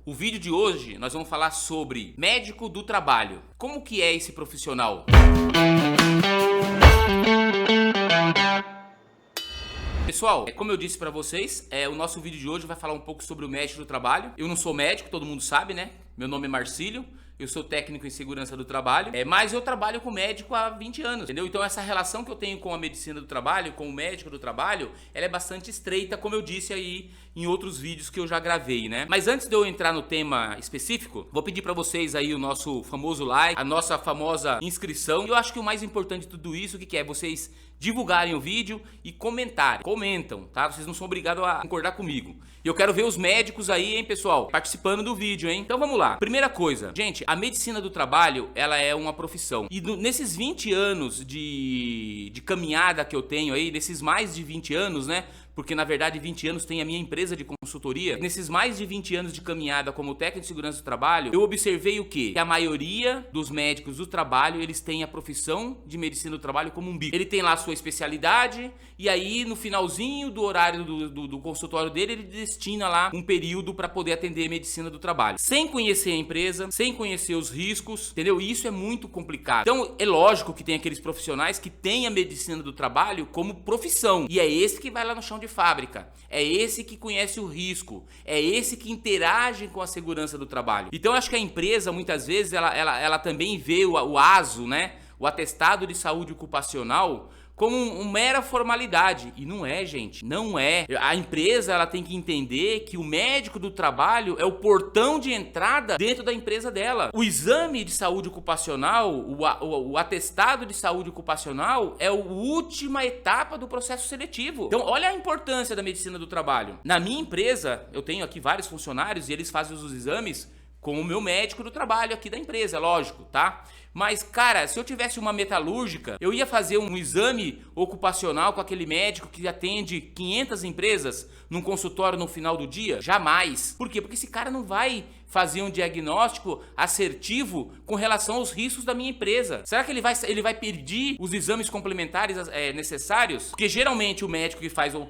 O vídeo de hoje nós vamos falar sobre médico do trabalho. Como que é esse profissional? Pessoal, como eu disse pra vocês, o nosso vídeo de hoje vai falar um pouco sobre o médico do trabalho. Eu não sou médico, todo mundo sabe, né? Meu nome é Marcílio. Eu sou técnico em segurança do trabalho, mas eu trabalho com médico há 20 anos, entendeu? Então essa relação que eu tenho com a medicina do trabalho, com o médico do trabalho, ela é bastante estreita, como eu disse aí em outros vídeos que eu já gravei, né? Mas antes de eu entrar no tema específico, vou pedir pra vocês aí o nosso famoso like, a nossa famosa inscrição. E eu acho que o mais importante de tudo isso, o que é? Vocês divulgarem o vídeo e comentarem. Comentam, tá? Vocês não são obrigados a concordar comigo. E eu quero ver os médicos aí, hein, pessoal, participando do vídeo, hein? Então vamos lá. Primeira coisa, gente, a medicina do trabalho, ela é uma profissão. E nesses 20 anos de caminhada que eu tenho aí, nesses mais de 20 anos, né? Porque na verdade 20 anos tem a minha empresa de consultoria. Nesses mais de 20 anos de caminhada como técnico de segurança do trabalho, eu observei o quê? Que a maioria dos médicos do trabalho, eles têm a profissão de medicina do trabalho como um bico. Ele tem lá a sua especialidade e aí no finalzinho do horário do consultório dele, ele destina lá um período para poder atender medicina do trabalho. Sem conhecer a empresa, sem conhecer os riscos, entendeu? E isso é muito complicado. Então é lógico que tem aqueles profissionais que têm a medicina do trabalho como profissão. E é esse que vai lá no chão de fábrica, é esse que conhece o risco, é esse que interage com a segurança do trabalho. Então eu acho que a empresa muitas vezes ela também vê o ASO, né, o atestado de saúde ocupacional, como uma mera formalidade. E não é, gente, não é. A empresa ela tem que entender que o médico do trabalho é o portão de entrada dentro da empresa dela. O exame de saúde ocupacional, o atestado de saúde ocupacional é a última etapa do processo seletivo. Então olha a importância da medicina do trabalho. Na minha empresa, eu tenho aqui vários funcionários e eles fazem os exames com o meu médico do trabalho aqui da empresa, lógico, tá? Mas, cara, se eu tivesse uma metalúrgica, eu ia fazer um exame ocupacional com aquele médico que atende 500 empresas num consultório no final do dia? Jamais. Por quê? Porque esse cara não vai fazer um diagnóstico assertivo com relação aos riscos da minha empresa. Será que ele vai pedir os exames complementares necessários? Porque geralmente o médico que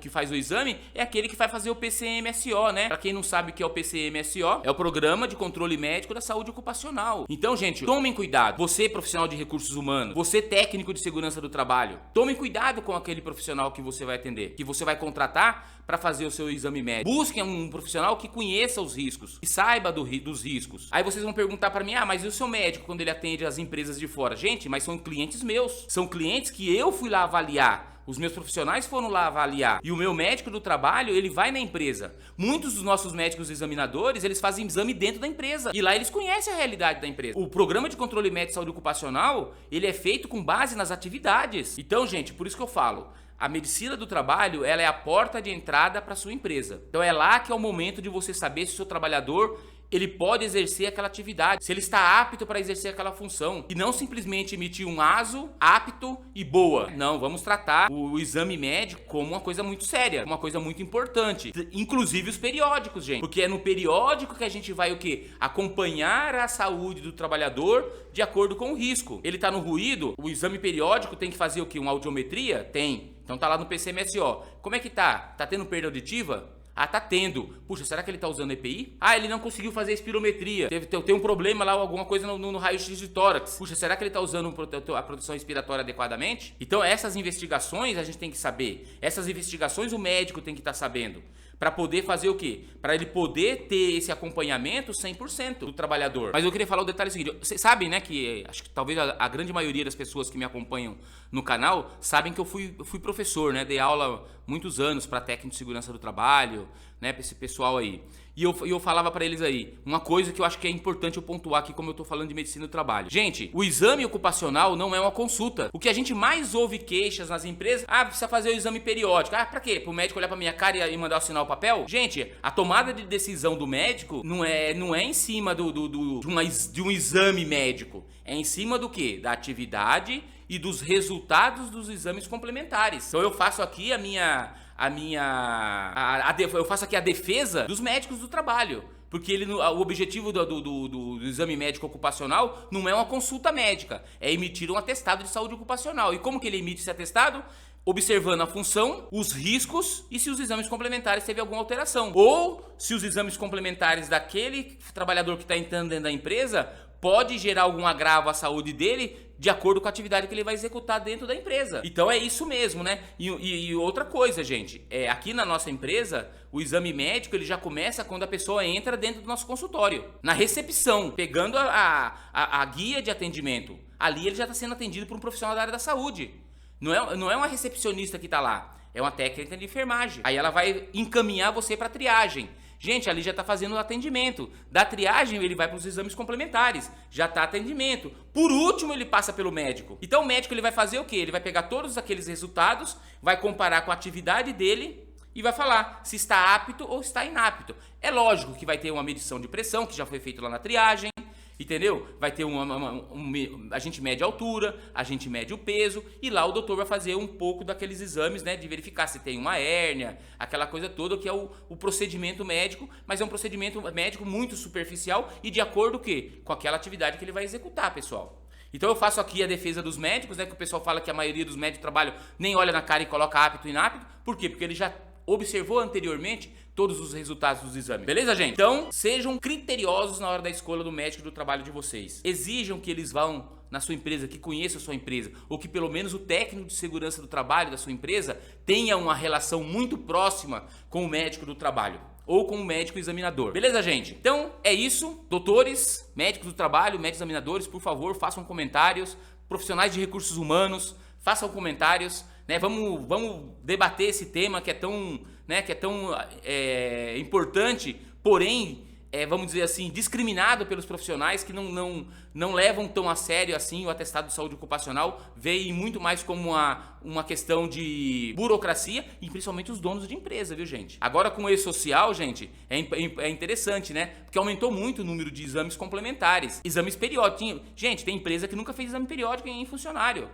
faz o exame é aquele que vai fazer o PCMSO, né? Pra quem não sabe o que é o PCMSO, é o Programa de Controle Médico da Saúde Ocupacional. Então, gente, tomem cuidado. Você, profissional de recursos humanos, você, técnico de segurança do trabalho, tomem cuidado com aquele profissional que você vai atender, que você vai contratar para fazer o seu exame médico. Busquem um profissional que conheça os riscos, que saiba dos riscos. Aí vocês vão perguntar para mim, mas e o seu médico quando ele atende as empresas de fora? Gente, mas são clientes meus, são clientes que eu fui lá avaliar. Os meus profissionais foram lá avaliar. E o meu médico do trabalho, ele vai na empresa. Muitos dos nossos médicos examinadores, eles fazem exame dentro da empresa. E lá eles conhecem a realidade da empresa. O Programa de Controle Médico de Saúde Ocupacional, ele é feito com base nas atividades. Então, gente, por isso que eu falo, a medicina do trabalho, ela é a porta de entrada para sua empresa. Então é lá que é o momento de você saber se o seu trabalhador ele pode exercer aquela atividade, se ele está apto para exercer aquela função, e não simplesmente emitir um ASO, apto e boa. Não, vamos tratar o exame médico como uma coisa muito séria, uma coisa muito importante, inclusive os periódicos, gente, porque é no periódico que a gente vai o quê? Acompanhar a saúde do trabalhador de acordo com o risco. Ele está no ruído, o exame periódico tem que fazer o quê? Uma audiometria? Tem. Então tá lá no PCMSO. Como é que tá? Tá tendo perda auditiva? Ah, tá tendo. Puxa, será que ele tá usando EPI? Ah, ele não conseguiu fazer a espirometria. Tem um problema lá, alguma coisa no raio-x de tórax. Puxa, será que ele tá usando a proteção respiratória adequadamente? Então essas investigações a gente tem que saber. Essas investigações o médico tem que estar sabendo. Para poder fazer o quê? Para ele poder ter esse acompanhamento 100% do trabalhador. Mas eu queria falar o detalhe seguinte. Vocês sabem, né, que acho que talvez a grande maioria das pessoas que me acompanham no canal sabem que eu fui professor, né? Dei aula muitos anos para técnico de segurança do trabalho, né, para esse pessoal aí. E eu falava para eles aí, uma coisa que eu acho que é importante eu pontuar aqui, como eu tô falando de medicina do trabalho. Gente, o exame ocupacional não é uma consulta. O que a gente mais ouve queixas nas empresas, precisa fazer o exame periódico. Pra quê? Pro médico olhar pra minha cara e mandar assinar o papel? Gente, a tomada de decisão do médico não é em cima de um exame médico. É em cima do quê? Da atividade e dos resultados dos exames complementares. Então eu faço aqui eu faço aqui a defesa dos médicos do trabalho. Porque o objetivo do exame médico ocupacional não é uma consulta médica, é emitir um atestado de saúde ocupacional. E como que ele emite esse atestado? observando a função, os riscos e se os exames complementares teve alguma alteração. Ou se os exames complementares daquele trabalhador que está entrando dentro da empresa pode gerar algum agravo à saúde dele de acordo com a atividade que ele vai executar dentro da empresa. Então é isso mesmo, né? E outra coisa, gente, aqui na nossa empresa, o exame médico ele já começa quando a pessoa entra dentro do nosso consultório. Na recepção, pegando a guia de atendimento. Ali ele já está sendo atendido por um profissional da área da saúde. Não é uma recepcionista que está lá, é uma técnica de enfermagem. Aí ela vai encaminhar você para triagem. Gente, ali já está fazendo o atendimento. Da triagem ele vai para os exames complementares. Já está atendimento. Por último ele passa pelo médico. Então o médico ele vai fazer o quê? Ele vai pegar todos aqueles resultados, vai comparar com a atividade dele e vai falar se está apto ou está inapto. É lógico que vai ter uma medição de pressão, que já foi feito lá na triagem. Entendeu? Vai ter a gente mede a altura, a gente mede o peso e lá o doutor vai fazer um pouco daqueles exames, né, de verificar se tem uma hérnia, aquela coisa toda que é o procedimento médico, mas é um procedimento médico muito superficial e de acordo com aquela atividade que ele vai executar, pessoal. Então eu faço aqui a defesa dos médicos, né, que o pessoal fala que a maioria dos médicos de trabalho nem olha na cara e coloca apto e inapto. Por quê? Porque ele já observou anteriormente todos os resultados dos exames. Beleza, gente? Então, sejam criteriosos na hora da escolha do médico do trabalho de vocês. Exijam que eles vão na sua empresa, que conheça a sua empresa, ou que pelo menos o técnico de segurança do trabalho da sua empresa tenha uma relação muito próxima com o médico do trabalho ou com o médico examinador. Beleza, gente? Então, é isso. Doutores, médicos do trabalho, médicos examinadores, por favor, façam comentários. Profissionais de recursos humanos, façam comentários. Né, vamos debater esse tema que é tão, né, importante, porém, vamos dizer assim, discriminado pelos profissionais que não levam tão a sério assim o atestado de saúde ocupacional, veem muito mais como uma questão de burocracia e principalmente os donos de empresa, viu, gente? Agora com o e-social, gente, é interessante, né? Porque aumentou muito o número de exames complementares, exames periódicos. Gente, tem empresa que nunca fez exame periódico em funcionário.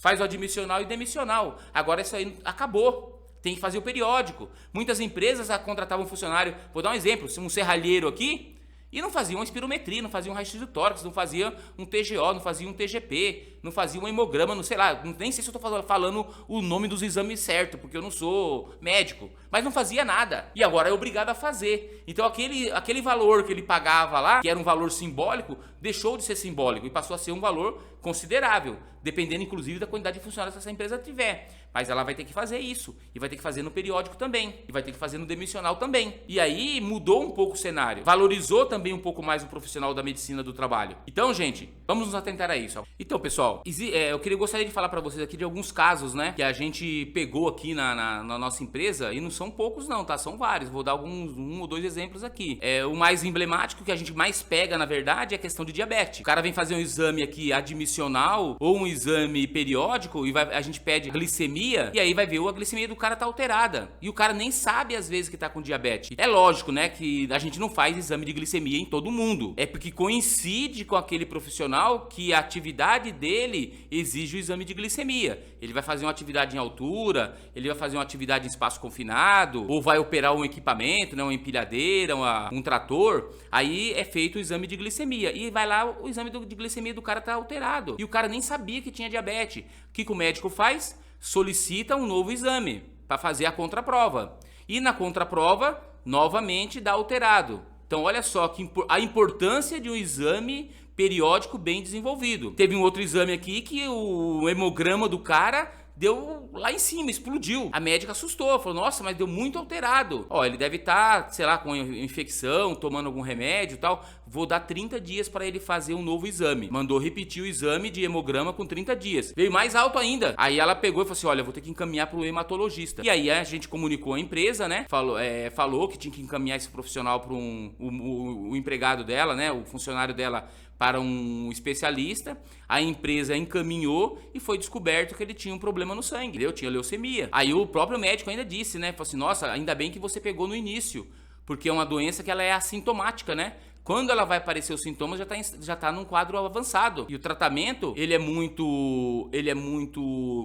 Faz o admissional e demissional. Agora isso aí acabou. Tem que fazer o periódico. Muitas empresas contratavam um funcionário, vou dar um exemplo, um serralheiro aqui, e não faziam uma espirometria, não faziam um raio-x do tórax, não faziam um TGO, não faziam um TGP, não faziam um hemograma, não sei lá, nem sei se eu estou falando o nome dos exames certo, porque eu não sou médico, mas não fazia nada. E agora é obrigado a fazer. Então aquele valor que ele pagava lá, que era um valor simbólico, deixou de ser simbólico e passou a ser um valor considerável, dependendo inclusive da quantidade de funcionários que essa empresa tiver. Mas ela vai ter que fazer isso, e vai ter que fazer no periódico também, e vai ter que fazer no demissional também. E aí mudou um pouco o cenário, valorizou também um pouco mais o profissional da medicina do trabalho. Então, gente, vamos nos atentar a isso. Então, pessoal, eu gostaria de falar para vocês aqui de alguns casos, né, que a gente pegou aqui na nossa empresa, e não são poucos não, tá? São vários. Vou dar um ou dois exemplos aqui. O mais emblemático, que a gente mais pega, na verdade, é a questão de diabetes. O cara vem fazer um exame aqui admissional ou um exame periódico e a gente pede glicemia, e aí vai ver a glicemia do cara tá alterada. E o cara nem sabe às vezes que tá com diabetes. É lógico, né, que a gente não faz exame de glicemia em todo mundo. É porque coincide com aquele profissional que a atividade dele exige o exame de glicemia. Ele vai fazer uma atividade em altura, ele vai fazer uma atividade em espaço confinado, ou vai operar um equipamento, né, uma empilhadeira, um trator. Aí é feito o exame de glicemia. E vai lá, o exame de glicemia do cara tá alterado. E o cara nem sabia que tinha diabetes. O que o médico faz? Solicita um novo exame para fazer a contraprova. E na contraprova, novamente dá alterado. Então olha só que a importância de um exame periódico bem desenvolvido. Teve um outro exame aqui que o hemograma do cara deu lá em cima, explodiu. A médica assustou, falou, nossa, mas deu muito alterado. Ó, ele deve estar, sei lá, com infecção, tomando algum remédio e tal. Vou dar 30 dias para ele fazer um novo exame. Mandou repetir o exame de hemograma com 30 dias. Veio mais alto ainda. Aí ela pegou e falou assim, olha, vou ter que encaminhar para o hematologista. E aí a gente comunicou a empresa, né? Falou que tinha que encaminhar esse profissional para o empregado dela, né? O funcionário dela para um especialista. A empresa encaminhou e foi descoberto que ele tinha um problema no sangue, entendeu? Tinha leucemia. Aí o próprio médico ainda disse, né? Falou assim, nossa, ainda bem que você pegou no início, porque é uma doença que ela é assintomática, né? Quando ela vai aparecer os sintomas, já tá num quadro avançado. E o tratamento, ele é muito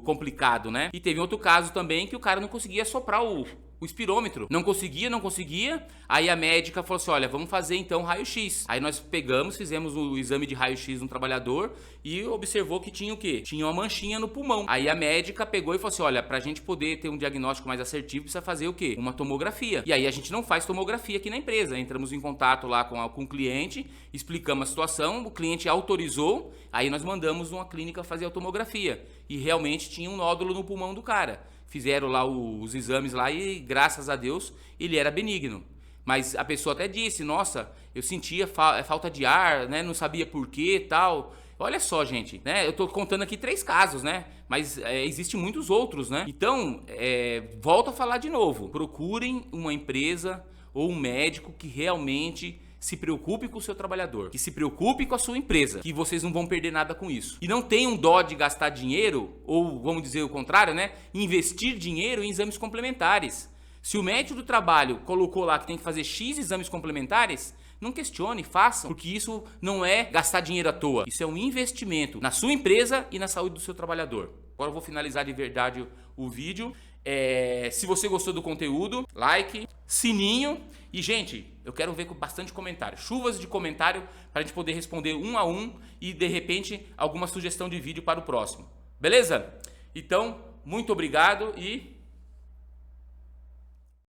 complicado, né? E teve outro caso também que o cara não conseguia soprar o espirômetro. Não conseguia. Aí a médica falou assim, olha, vamos fazer então raio-x. Aí nós fizemos o exame de raio-x no trabalhador e observou que tinha o quê? Tinha uma manchinha no pulmão. Aí a médica pegou e falou assim, olha, pra gente poder ter um diagnóstico mais assertivo, precisa fazer o quê? Uma tomografia. E aí a gente não faz tomografia aqui na empresa. Entramos em contato lá com o cliente, explicamos a situação, o cliente autorizou, aí nós mandamos uma clínica fazer a tomografia. E realmente tinha um nódulo no pulmão do cara. Fizeram lá os exames lá e, graças a Deus, ele era benigno. Mas a pessoa até disse, nossa, eu sentia falta de ar, né? Não sabia por quê e tal. Olha só, gente, né? Eu tô contando aqui 3 casos, né? Mas existem muitos outros, né? Então, volto a falar de novo. Procurem uma empresa ou um médico que realmente se preocupe com o seu trabalhador, que se preocupe com a sua empresa, que vocês não vão perder nada com isso. E não tenham dó de gastar dinheiro, ou vamos dizer o contrário, né? Investir dinheiro em exames complementares. Se o médico do trabalho colocou lá que tem que fazer X exames complementares, não questione, façam, porque isso não é gastar dinheiro à toa. Isso é um investimento na sua empresa e na saúde do seu trabalhador. Agora eu vou finalizar de verdade o vídeo. Se você gostou do conteúdo, like, sininho e, gente, eu quero ver com bastante comentário, chuvas de comentário para a gente poder responder um a um e, de repente, alguma sugestão de vídeo para o próximo. Beleza? Então, muito obrigado e